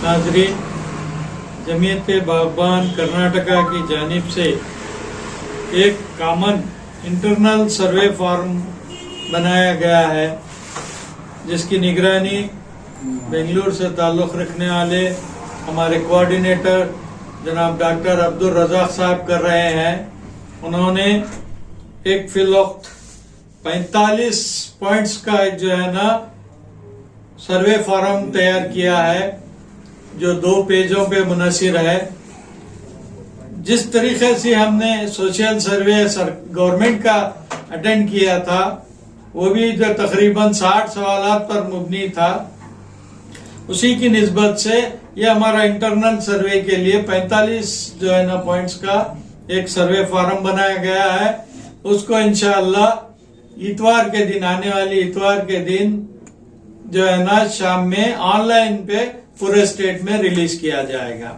नाजरीन, जमीयत बागबान कर्नाटका की जानिब से एक कॉमन इंटरनल सर्वे फॉर्म बनाया गया है, जिसकी निगरानी बेंगलुरु से ताल्लुक़ रखने वाले हमारे कोऑर्डिनेटर जनाब डॉक्टर अब्दुल रज़ाक साहब कर रहे हैं। उन्होंने एक फिलवक्त 45 पॉइंट्स का एक जो है ना सर्वे फॉर्म तैयार किया है, जो 2 पेजों पे मुनसिर है। जिस तरीके से हमने सोशल सर्वे गवर्नमेंट का अटेंड किया था, वो भी जो तकरीबन 60 सवालात पर मुबनी था, उसी की निस्बत से ये हमारा इंटरनल सर्वे के लिए 45 जो है ना पॉइंट्स का एक सर्वे फॉर्म बनाया गया है। उसको इंशाअल्लाह इतवार के दिन, आने वाली इतवार के दिन जो है ना शाम में ऑनलाइन पे पूरे स्टेट में रिलीज किया जाएगा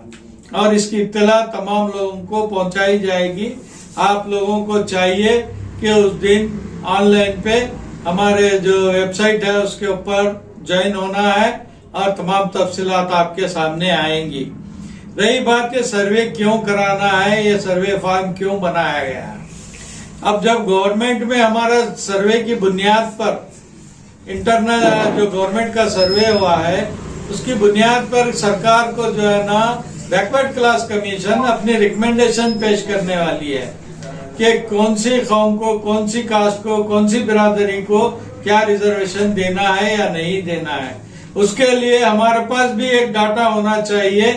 और इसकी इत्तला तमाम लोगों को पहुंचाई जाएगी। आप लोगों को चाहिए कि उस दिन ऑनलाइन पे हमारे जो वेबसाइट है उसके ऊपर ज्वाइन होना है और तमाम तफसीलात आपके सामने आएंगी। रही बात के सर्वे क्यों कराना है, ये सर्वे फॉर्म क्यों बनाया गया है। अब जब गवर्नमेंट में हमारा सर्वे की बुनियाद पर इंटरनल जो गवर्नमेंट का सर्वे हुआ है, उसकी बुनियाद पर सरकार को जो है ना बैकवर्ड क्लास कमीशन अपनी रिकमेंडेशन पेश करने वाली है कि कौन सी कौम को, कौन सी कास्ट को, कौन सी बिरादरी को क्या रिजर्वेशन देना है या नहीं देना है। उसके लिए हमारे पास भी एक डाटा होना चाहिए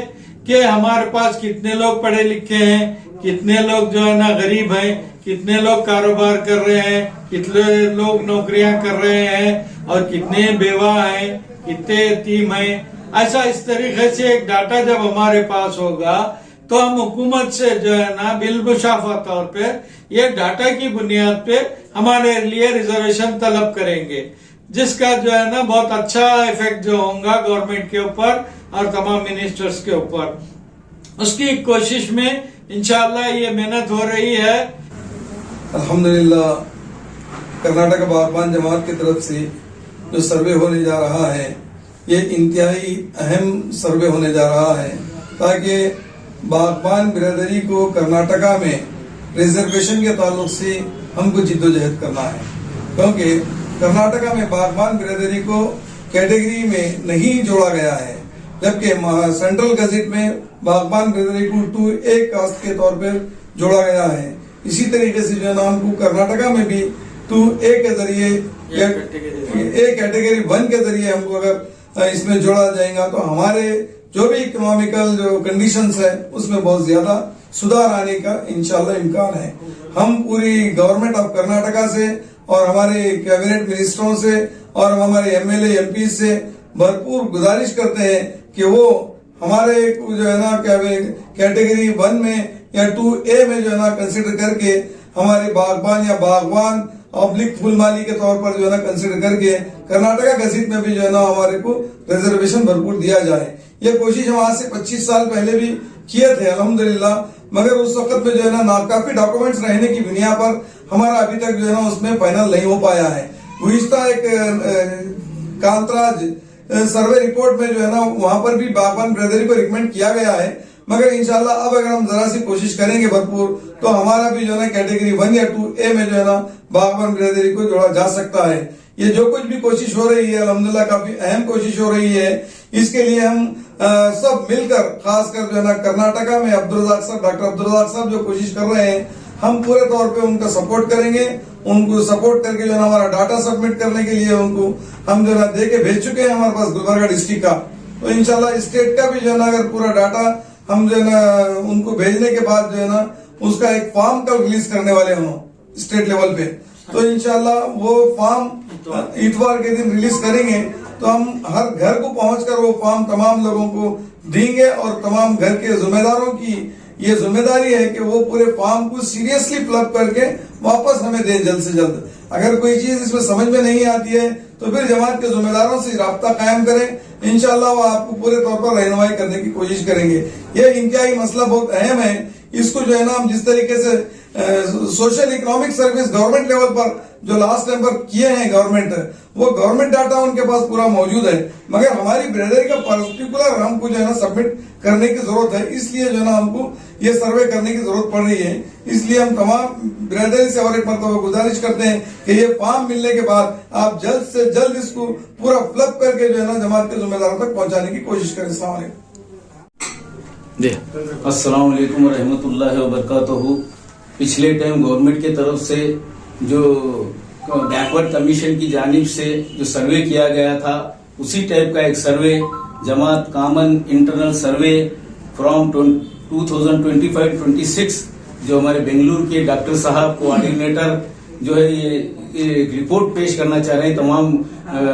कि हमारे पास कितने लोग पढ़े लिखे हैं, कितने लोग जो है ना गरीब हैं, कितने लोग कारोबार कर रहे हैं, कितने लोग नौकरियां कर रहे हैं और कितने बेवा हैं, कितने यतीम हैं। ऐसा इस तरीके से एक डाटा जब हमारे पास होगा तो हम हुकूमत से जो है ना बिलमुशाफा तौर पे ये डाटा की बुनियाद पे हमारे लिए रिजर्वेशन तलब करेंगे, जिसका जो है ना बहुत अच्छा इफेक्ट जो होगा गवर्नमेंट के ऊपर और तमाम मिनिस्टर्स के ऊपर। उसकी कोशिश में इंशाअल्लाह ये मेहनत हो रही है। अल्हम्दुलिल्लाह, कर्नाटक बागबान जमात की तरफ से जो सर्वे होने जा रहा है, ये इंतहाई अहम सर्वे होने जा रहा है, ताकि बागबान बिरादरी को कर्नाटका में रिजर्वेशन के ताल्लुक से हमको जिद्दोजहद करना है। क्योंकि कर्नाटका में बागबान बिरादरी को कैटेगरी में नहीं जोड़ा गया है, जबकि सेंट्रल गजेट में बागबान बिरादरी को 2A कास्ट के तौर पर जोड़ा गया है। इसी तरीके से जो है ना हमको कर्नाटका में भी 2A के जरिए A कैटेगरी 1 के जरिए हमको अगर इसमें जोड़ा जाएगा तो हमारे जो भी इकोनॉमिकल जो कंडीशंस है उसमें बहुत ज्यादा सुधार आने का इंशाल्लाह इम्कान है। हम पूरी गवर्नमेंट ऑफ कर्नाटका से और हमारे कैबिनेट मिनिस्टरों से और हमारे MLA MP से भरपूर गुजारिश करते हैं कि वो हमारे जो है ना कैटेगरी 1 में या 2A में जो है ना कंसिडर करके हमारे बागबान या बागवान ऑब्लिक फुलमाली के तौर पर जो है ना कंसिडर करके कर्नाटका गज़ेट में भी जो है ना हमारे को रिजर्वेशन भरपूर दिया जाए। ये कोशिश हम आज से 25 साल पहले भी किए थे अल्हम्दुलिल्लाह, मगर उस वक्त में जो है ना नाकाफी डॉक्यूमेंट्स रहने की बुनियाद पर हमारा अभी तक जो है ना उसमें फाइनल नहीं हो पाया है। गुज़िश्ता एक कांतराज सर्वे रिपोर्ट में जो है ना वहां पर भी बागबान बिरादरी को रिकमेंड किया गया है, मगर इंशाल्लाह अब अगर हम जरा सी कोशिश करेंगे भरपूर तो हमारा भी जो है ना कैटेगरी 1 या 2A में जो है ना बागबान बिरादरी को जोड़ा जा सकता है। ये जो कुछ भी कोशिश हो रही है अल्हम्दुलिल्लाह काफी अहम कोशिश हो रही है। इसके लिए हम सब मिलकर, खासकर जो है ना कर्नाटका में डॉक्टर अब्दुल रज़ाक साहब जो कोशिश कर रहे हैं, हम पूरे तौर पे उनका सपोर्ट करेंगे। उनको सपोर्ट करके जो है ना हमारा डाटा सबमिट करने के लिए उनको हम जो है ना दे के भेज चुके हैं हमारे पास गुलबर्गा डिस्ट्रिक्ट का। तो इंशाल्लाह स्टेट का भी जो है ना अगर पूरा डाटा हम जो है ना उनको भेजने के बाद जो है ना उसका एक फॉर्म कल रिलीज करने वाले हों स्टेट लेवल पे, तो इंशाल्लाह वो फॉर्म इतवार के दिन रिलीज करेंगे। तो हम हर घर को पहुंचकर वो फॉर्म तमाम लोगों को देंगे और तमाम घर के जिम्मेदारों की ये जिम्मेदारी है कि वो पूरे फॉर्म को सीरियसली फिलअप करके वापस हमें दें जल्द से जल्द। अगर कोई चीज इसमें समझ में नहीं आती है तो फिर जमात के जिम्मेदारों से राब्ता कायम करें। इंशाल्लाह वो आपको पूरे तौर पर रहनुमाई करने की कोशिश करेंगे। ये इंतहाई मसला बहुत अहम है। इसको जो है ना हम जिस तरीके से social economic service government level पर जो लास्ट टाइम पर किए हैं गवर्नमेंट, वो गवर्नमेंट डाटा उनके पास पूरा मौजूद है, मगर हमारी ब्रेडरी का पर्टिकुलर हमको जो है ना सबमिट करने की जरूरत है। इसलिए जो है ना हमको ये सर्वे करने की जरूरत पड़ रही है। इसलिए हम तमाम ब्रेडरी से और एक मरतबा गुजारिश करते हैं कि ये फॉर्म मिलने के बाद आप जल्द से जल्द इसको पूरा फ्लप करके जो है ना जमात के जिम्मेदारों तक पहुंचाने की कोशिश करें। अस्सलाम वालेकुम। अस्सलाम वालेकुम रहमतुल्लाहि व बरकातहू। पिछले टाइम गवर्नमेंट की तरफ से जो बैकवर्ड कमीशन की जानिब से जो सर्वे किया गया था, उसी टाइप का एक सर्वे जमात कामन इंटरनल सर्वे फ्रॉम 2025-26 जो हमारे बेंगलुरु के डॉक्टर साहब कोऑर्डिनेटर जो है ये रिपोर्ट पेश करना चाह रहे हैं तमाम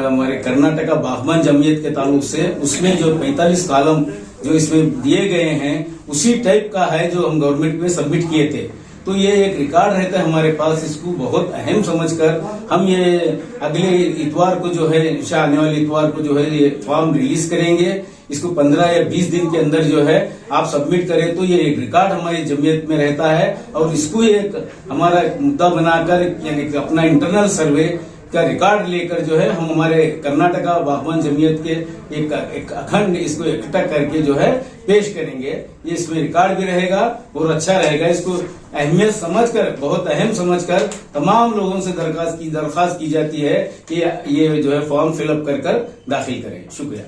हमारे कर्नाटका बागबान जमीयत के ताल्लुक से। उसमें जो 45 कॉलम जो इसमें दिए गए हैं उसी टाइप का है जो हम गवर्नमेंट में सबमिट किए थे। तो ये एक रिकॉर्ड रहता है हमारे पास, इसको बहुत अहम समझकर हम ये अगले इतवार को जो है आने वाले इतवार को जो है ये फॉर्म रिलीज करेंगे। इसको 15 या 20 दिन के अंदर जो है आप सबमिट करें तो ये एक रिकॉर्ड हमारी जमीयत में रहता है और इसको एक हमारा मुद्दा बनाकर यानी अपना इंटरनल सर्वे का रिकॉर्ड लेकर जो है हम हमारे कर्नाटका बागबान जमीयत के एक अखंड इसको इकट्ठा करके जो है पेश करेंगे। ये इसमें रिकॉर्ड भी रहेगा और अच्छा रहेगा। इसको अहमियत समझकर, बहुत अहम समझकर तमाम लोगों से दरखास्त की जाती है कि ये जो है फॉर्म फिलअप कर दाखिल करें। शुक्रिया।